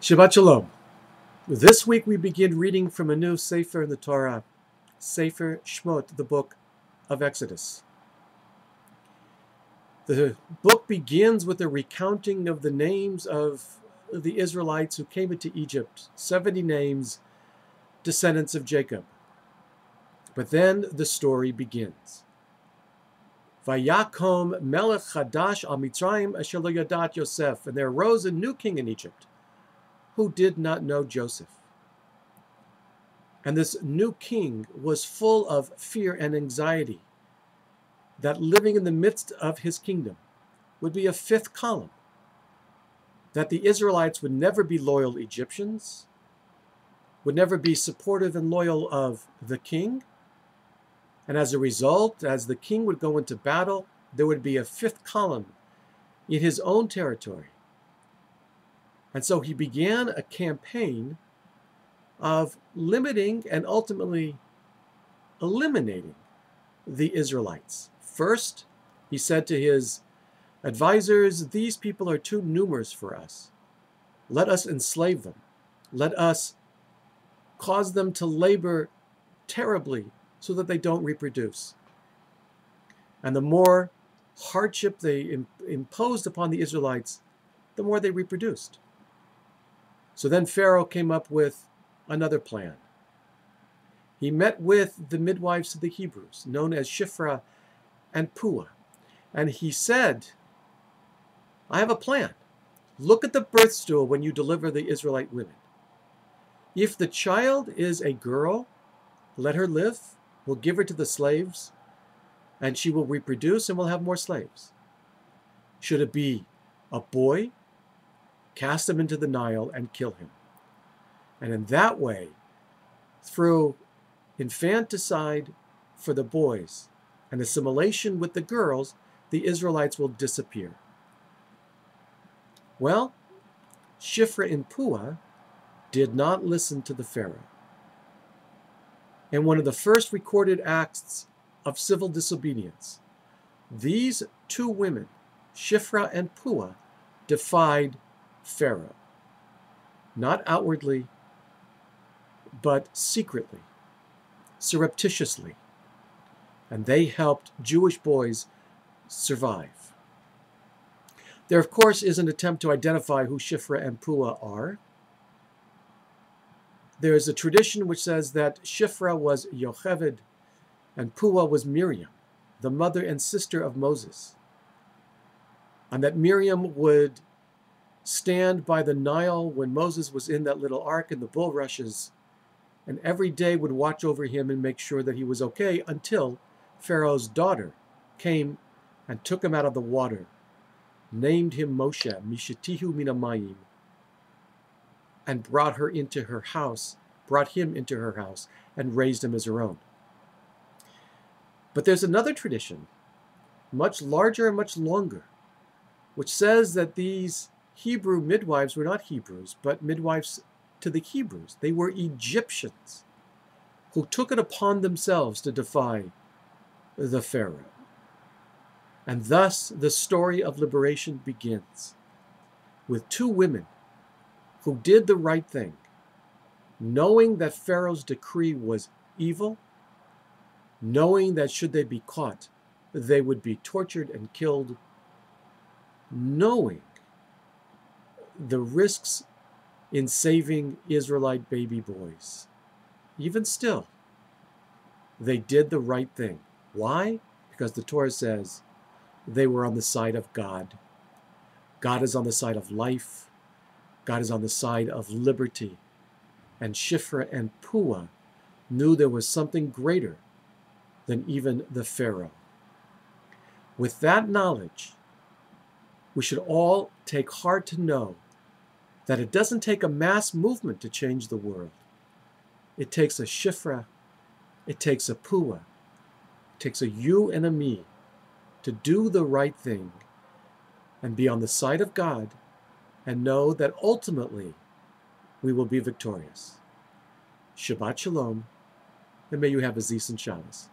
Shabbat Shalom. This week we begin reading from a new Sefer in the Torah, Sefer Shemot, the book of Exodus. The book begins with a recounting of the names of the Israelites who came into Egypt, 70 names, descendants of Jacob. But then the story begins. Vayakom melech chadash al Mitzrayim asher lo yadat Yosef, and there arose a new king in Egypt, who did not know Joseph. And this new king was full of fear and anxiety that living in the midst of his kingdom would be a fifth column, that the Israelites would never be loyal Egyptians, would never be supportive and loyal of the king, and as a result, as the king would go into battle, there would be a fifth column in his own territory. And so he began a campaign of limiting and ultimately eliminating the Israelites. First, he said to his advisors, "These people are too numerous for us. Let us enslave them. Let us cause them to labor terribly so that they don't reproduce." And the more hardship they imposed upon the Israelites, the more they reproduced. So then Pharaoh came up with another plan. He met with the midwives of the Hebrews, known as Shiphrah and Puah, and he said, "I have a plan. Look at the birth stool when you deliver the Israelite women. If the child is a girl, let her live. We'll give her to the slaves, and she will reproduce, and we'll have more slaves. Should it be a boy, cast him into the Nile and kill him. And in that way, through infanticide for the boys and assimilation with the girls, the Israelites will disappear." Well, Shiphrah and Puah did not listen to the Pharaoh. In one of the first recorded acts of civil disobedience, these two women, Shiphrah and Puah, defied Pharaoh, not outwardly, but secretly, surreptitiously, and they helped Jewish boys survive. There, of course, is an attempt to identify who Shiphrah and Puah are. There is a tradition which says that Shiphrah was Yocheved and Puah was Miriam, the mother and sister of Moses, and that Miriam would stand by the Nile when Moses was in that little ark in the bulrushes, and every day would watch over him and make sure that he was okay until Pharaoh's daughter came and took him out of the water, named him Moshe, Mishetihu Minamayim, and brought him into her house, and raised him as her own. But there's another tradition, much larger and much longer, which says that these Hebrew midwives were not Hebrews, but midwives to the Hebrews. They were Egyptians who took it upon themselves to defy the Pharaoh. And thus the story of liberation begins with two women who did the right thing, knowing that Pharaoh's decree was evil, knowing that should they be caught, they would be tortured and killed, knowing the risks in saving Israelite baby boys. Even still, they did the right thing. Why? Because the Torah says they were on the side of God. God is on the side of life. God is on the side of liberty. And Shiphrah and Puah knew there was something greater than even the Pharaoh. With that knowledge, we should all take heart to know that it doesn't take a mass movement to change the world. It takes a Shiphrah, it takes a Puah, it takes a you and a me to do the right thing and be on the side of God and know that ultimately we will be victorious. Shabbat Shalom, and may you have a Zis and Shabbos.